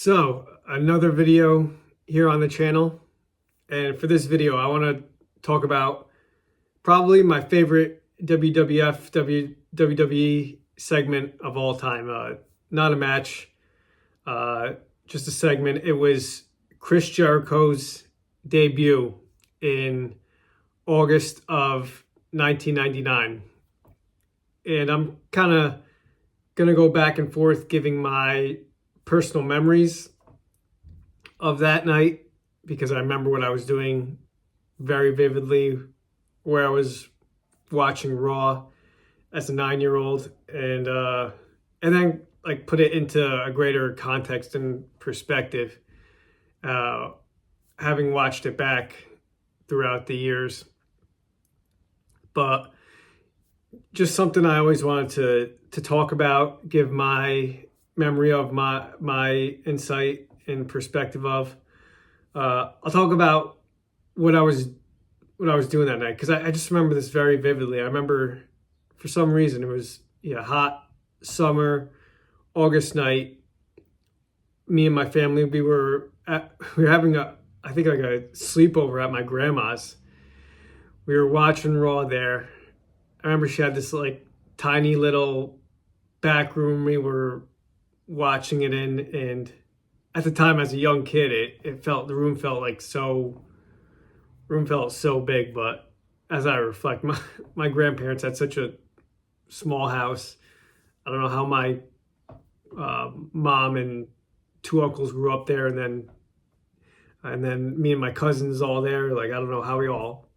So, another video here on the channel. And for this video, I want to talk about probably my favorite WWE segment of all time. Not a match, just a segment. It was Chris Jericho's debut in August of 1999. And I'm kind of going to go back and forth giving my personal memories of that night because I remember what I was doing very vividly, where I was watching Raw as a 9-year-old, and then like put it into a greater context and perspective, having watched it back throughout the years. But just something I always wanted to talk about, give my memory of, my insight and perspective of. I'll talk about what I was doing that night, because I just remember this very vividly. I remember for some reason it was hot summer August night. Me and my family, we were having a sleepover at my grandma's. We were watching Raw there. I remember she had this like tiny little back room we were watching it in, and at the time as a young kid, the room felt so big. But as I reflect, my grandparents had such a small house. I don't know how my mom and two uncles grew up there, and then me and my cousins all there. Like, I don't know how we all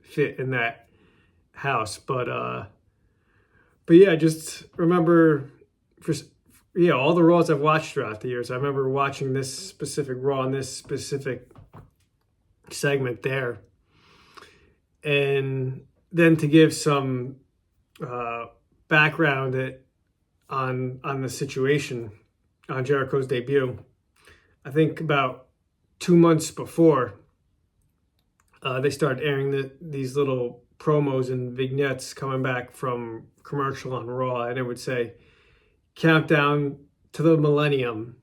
fit in that house, but yeah, I just remember all the Raws I've watched throughout the years. I remember watching this specific Raw and this specific segment there. And then to give some background on the situation on Jericho's debut, I think about 2 months before, they started airing these little promos and vignettes coming back from commercial on Raw, and it would say countdown to the millennium,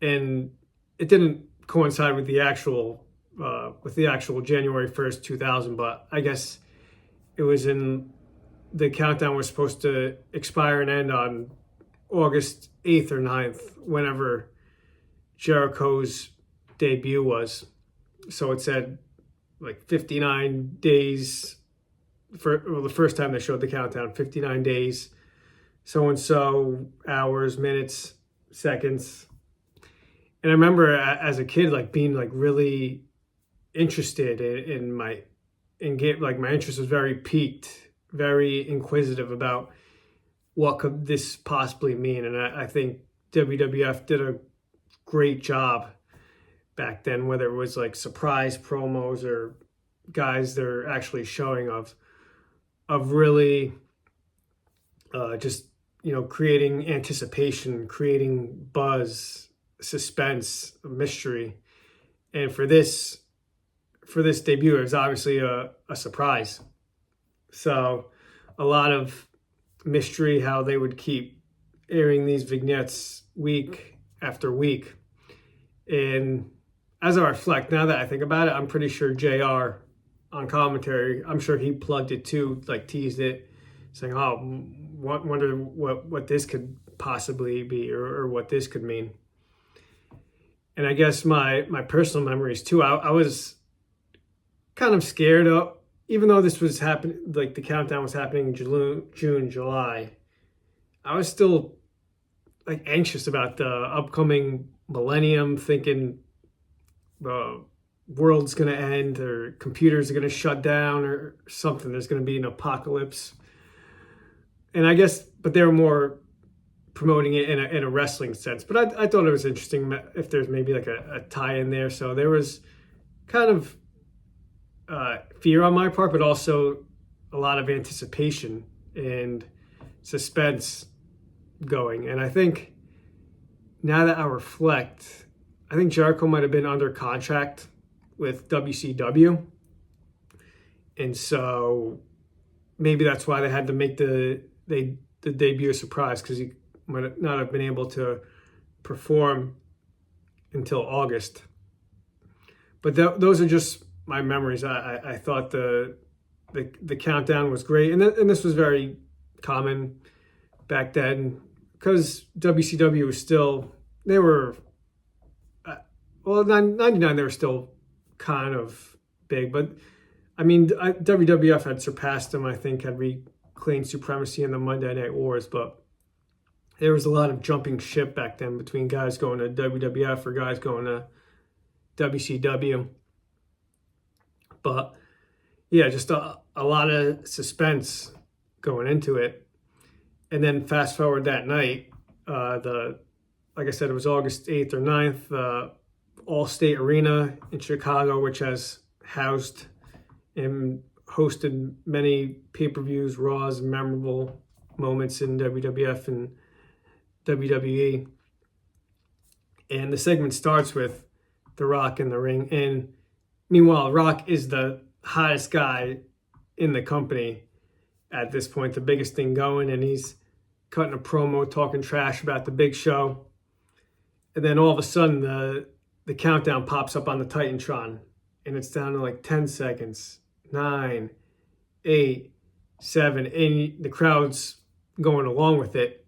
and it didn't coincide with the actual January 1st 2000, but I guess it was the countdown was supposed to expire and end on August 8th or 9th, whenever Jericho's debut was. So it said like 59 days the first time they showed the countdown, 59 days, so-and-so, hours, minutes, seconds. And I remember as a kid, like being like really interested my interest was very piqued, very inquisitive about what could this possibly mean. And I think WWF did a great job back then, whether it was like surprise promos or guys they're actually showing of really creating anticipation, creating buzz, suspense, mystery. And for this debut, it was obviously a surprise. So a lot of mystery, how they would keep airing these vignettes week after week. And as I reflect, now that I think about it, I'm pretty sure JR on commentary, I'm sure he plugged it too, like teased it, saying, "Oh, wonder what this could possibly be, or what this could mean." And I guess my personal memories too, I was kind of scared of, even though this was happening, like the countdown was happening in June, July, I was still like anxious about the upcoming millennium, thinking the world's going to end, or computers are going to shut down, or something. There's going to be an apocalypse. And I guess, but they were more promoting it in a wrestling sense. But I thought it was interesting if there's maybe like a tie in there. So there was kind of fear on my part, but also a lot of anticipation and suspense going. And I think now that I reflect, I think Jericho might have been under contract with WCW. And so maybe that's why they had to make the debut a surprise, because he might not have been able to perform until August. But those are just my memories. I thought the countdown was great, and this was very common back then because WCW was still, they were well, 99 they were still kind of big, but I mean WWF had surpassed them. I think had reclaimed supremacy in the Monday Night Wars, but there was a lot of jumping ship back then between guys going to WWF or guys going to WCW. But yeah, just a lot of suspense going into it. And then fast forward that night, like I said, it was August 8th or 9th, All-State Arena in Chicago, which has housed and hosted many pay-per-views, Raws, memorable moments in WWF and WWE. And the segment starts with The Rock in the ring. And meanwhile, Rock is the hottest guy in the company at this point, the biggest thing going, and he's cutting a promo, talking trash about the Big Show. And then all of a sudden, the countdown pops up on the Titantron, and it's down to like 10 seconds, 9, 8, 7, and the crowd's going along with it.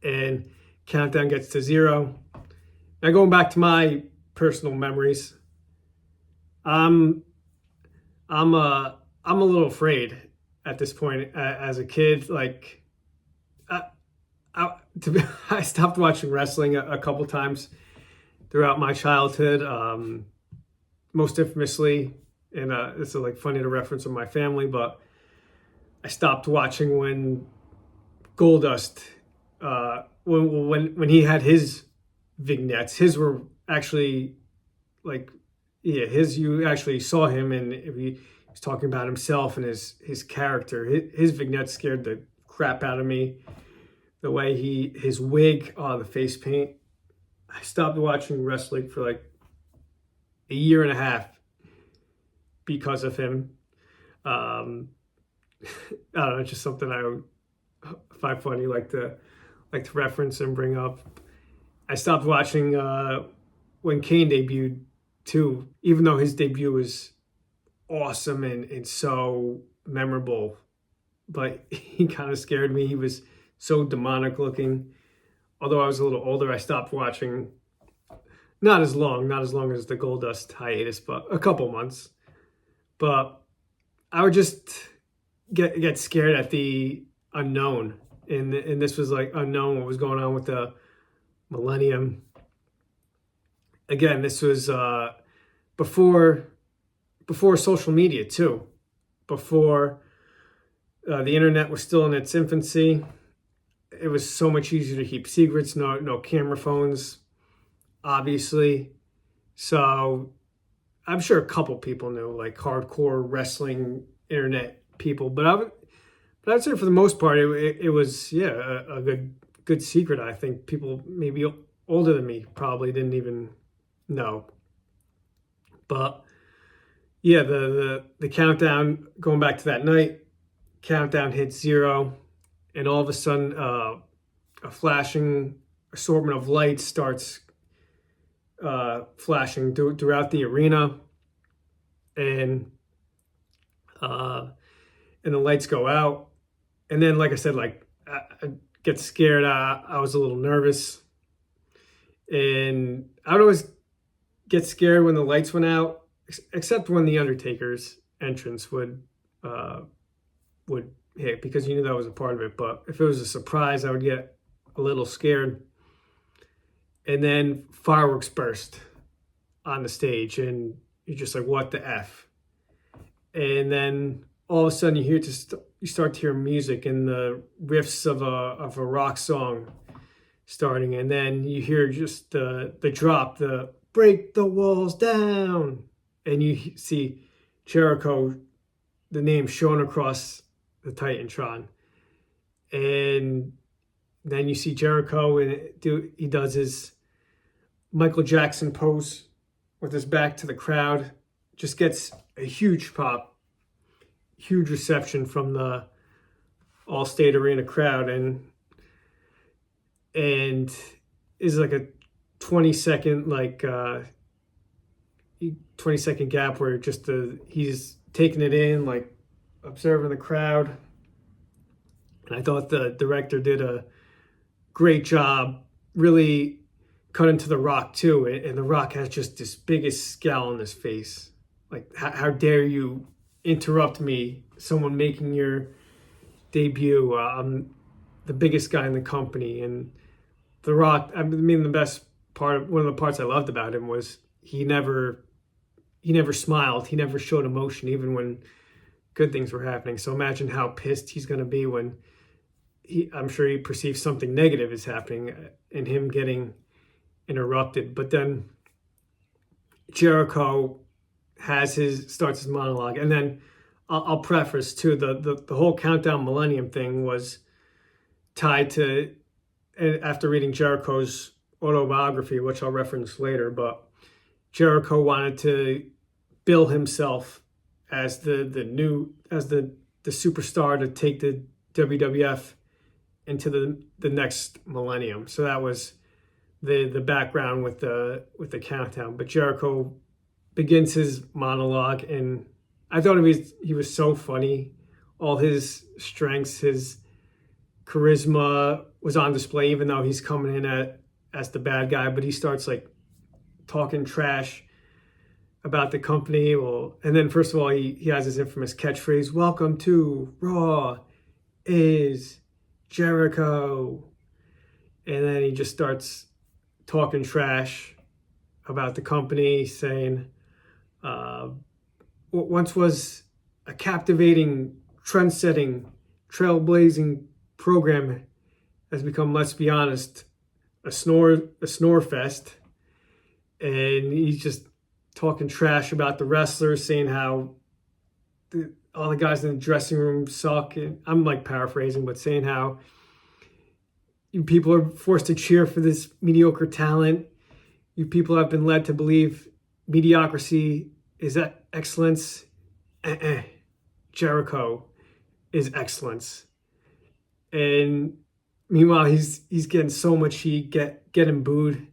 And countdown gets to 0. Now going back to my personal memories, I'm a little afraid at this point as a kid. Like, I stopped watching wrestling a couple times throughout my childhood. Most infamously, and it's like funny to reference with my family, but I stopped watching when Goldust, when he had his vignettes. His were actually like, yeah, you actually saw him and he was talking about himself and his character. His vignettes scared the crap out of me. The way his wig, the face paint. I stopped watching wrestling for like a year and a half because of him. I don't know, it's just something I find funny, like to reference and bring up. I stopped watching when Kane debuted too, even though his debut was awesome and so memorable, but he kind of scared me. He was so demonic looking. Although I was a little older, I stopped watching. Not as long as the Goldust hiatus, but a couple months. But I would just get scared at the unknown, and this was like unknown what was going on with the millennium. Again, this was before social media too, before the internet was still in its infancy. It was so much easier to keep secrets. No camera phones, obviously. So I'm sure a couple people knew, like hardcore wrestling internet people, but I'd say for the most part, it was a good secret. I think people maybe older than me probably didn't even know. But yeah, the countdown, going back to that night, countdown hits 0, and all of a sudden a flashing assortment of lights starts flashing throughout the arena, and the lights go out. And then, like I said, like I get scared. I was a little nervous, and I would always get scared when the lights went out, except when the Undertaker's entrance would hit, because you knew that was a part of it. But if it was a surprise, I would get a little scared. And then fireworks burst on the stage, and you're just like, what the F? And then all of a sudden you start to hear music and the riffs of a rock song starting, and then you hear just the drop, the break the walls down, and you see Jericho, the name shown across the Titantron, and then you see Jericho, and he does his Michael Jackson pose with his back to the crowd, just gets a huge pop, huge reception from the All-State Arena crowd, and is like a 20-second 20-second gap where just he's taking it in, like observing the crowd. And I thought the director did a great job really cutting to The Rock too. And The Rock has just this biggest scowl on his face. Like, how dare you interrupt me, someone making your debut. I'm the biggest guy in the company. And The Rock, I mean, one of the parts I loved about him was he never smiled. He never showed emotion, even when good things were happening. So imagine how pissed he's going to be when I'm sure he perceives something negative is happening and him getting interrupted. But then Jericho starts his monologue. And then I'll preface too, the whole Countdown Millennium thing was tied to, after reading Jericho's autobiography, which I'll reference later, but Jericho wanted to bill himself as the superstar to take the WWF into the next millennium. So that was the background with the countdown. But Jericho begins his monologue, and I thought he was so funny. All his strengths, his charisma was on display, even though he's coming in as the bad guy. But he starts like talking trash about the company. Well, and then first of all, he has his infamous catchphrase, "Welcome to Raw is Jericho." And then he just starts talking trash about the company, saying, what once was a captivating, trend-setting, trailblazing program has become, let's be honest, a snore fest. And he's just talking trash about the wrestlers, saying how all the guys in the dressing room suck. And I'm like paraphrasing, but saying how you people are forced to cheer for this mediocre talent. You people have been led to believe mediocrity is excellence. Jericho is excellence. And meanwhile, he's getting so much heat, getting booed.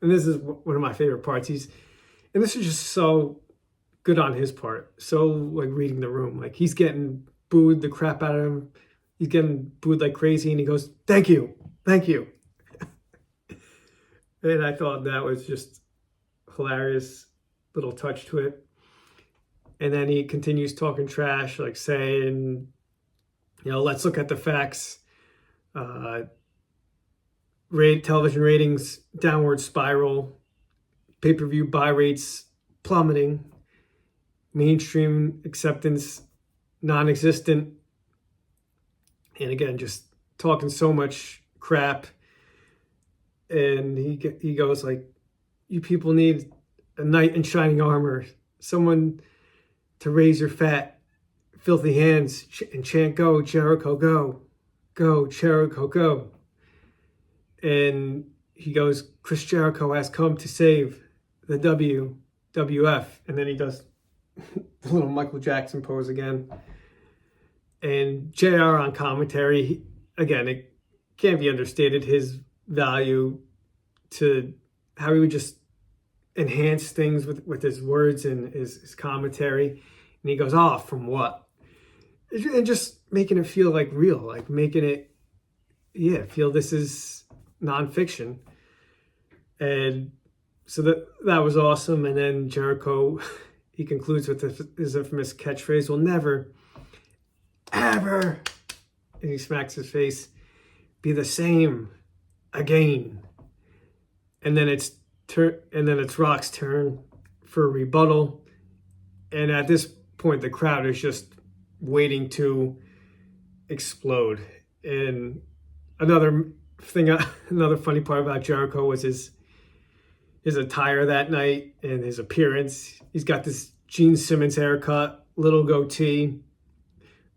And this is one of my favorite parts. And this is just so good on his part. So like reading the room, like he's getting booed the crap out of him. He's getting booed like crazy, and he goes, "Thank you, thank you." And I thought that was just hilarious little touch to it. And then he continues talking trash, like saying, let's look at the facts. Television ratings downward spiral, pay-per-view buy rates plummeting, mainstream acceptance non-existent. And again, just talking so much crap. And he goes like, "You people need a knight in shining armor, someone to raise your fat, filthy hands and chant, 'Go, Jericho, go. Go, Jericho, go.'" And he goes, "Chris Jericho has come to save the WWF." And then he does the little Michael Jackson pose again. And JR on commentary, again, it can't be understated, his value to how he would just enhance things with his words and his commentary. And he goes, "Oh, from what?" And just making it feel like real, like making it, feel this is nonfiction. And so that was awesome. And then Jericho, he concludes with his infamous catchphrase, "Will never, ever," and he smacks his face, "be the same again." And then it's Rock's turn for a rebuttal. And at this point, the crowd is just waiting to explode. And another funny part about Jericho was his attire that night and his appearance. He's got this Gene Simmons haircut, little goatee,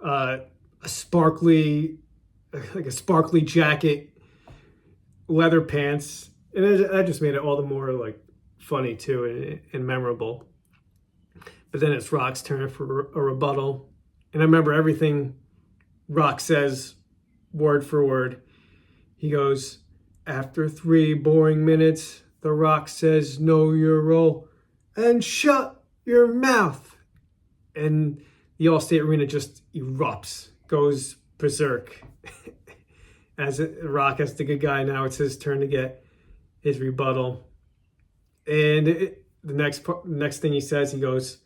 a sparkly jacket, leather pants. And that just made it all the more like funny too and memorable. But then it's Rock's turn for a rebuttal. And I remember everything Rock says word for word. He goes, "After 3 boring minutes, The Rock says, know your role and shut your mouth. And the Allstate Arena just erupts, goes berserk. As Rock as the good guy, now it's his turn to get his rebuttal. And the next thing he says, he goes,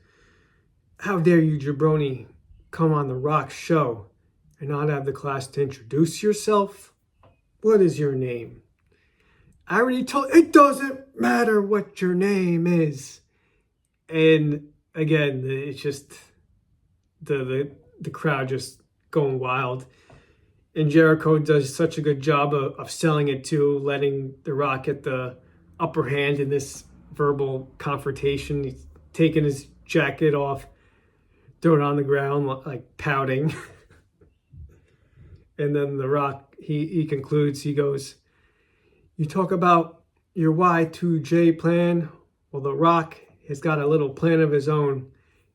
how dare you, jabroni, come on the Rock show and not have the class to introduce yourself? What is your name? I already told, it doesn't matter what your name is. And again, it's just the crowd just going wild. And Jericho does such a good job of selling it too, letting The Rock get the upper hand in this verbal confrontation. He's taking his jacket off, throwing it on the ground, like pouting. And then The Rock, he concludes, he goes, you talk about your Y2J plan. Well, The Rock has got a little plan of his own.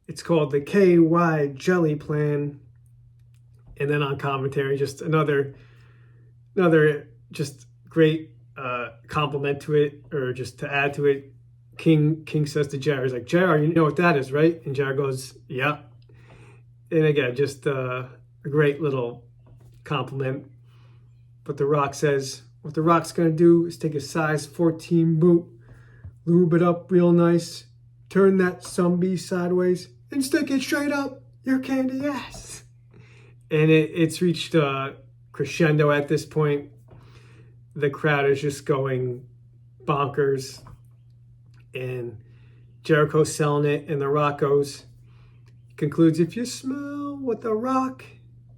It's called the KY Jelly Plan. And then on commentary, just another just great compliment to it, or just to add to it. King says to Jerry, he's like, Jerry, you know what that is, right? And Jerry goes, yeah. And again, just a great little compliment. But The Rock says, what The Rock's going to do is take a size 14 boot, lube it up real nice, turn that sumbee sideways, and stick it straight up your candy ass. And it's reached a crescendo at this point. The crowd is just going bonkers. And Jericho's selling it, and The Rock concludes, if you smell what The Rock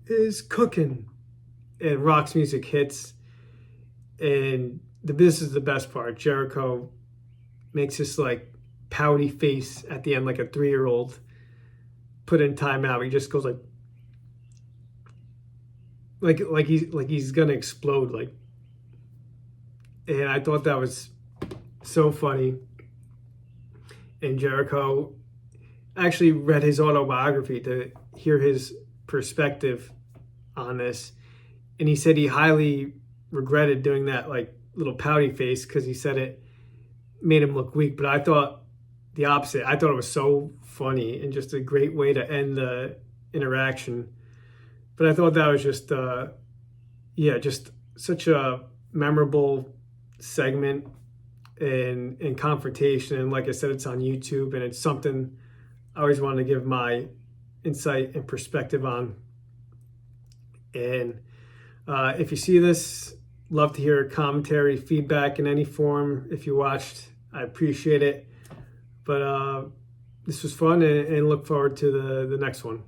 is cooking. And Rock's music hits. And this is the best part. Jericho makes this like pouty face at the end, like a 3-year-old put in timeout. He just goes like he's gonna explode. And I thought that was so funny. And Jericho actually read his autobiography to hear his perspective on this, and he said he highly regretted doing that like little pouty face because he said it made him look weak. But I thought the opposite. I thought it was so funny and just a great way to end the interaction. But I thought that was just just such a memorable segment and confrontation. And like I said, it's on YouTube, and it's something I always wanted to give my insight and perspective on. And if you see this, love to hear commentary, feedback in any form. If you watched, I appreciate it. But this was fun, and look forward to the next one.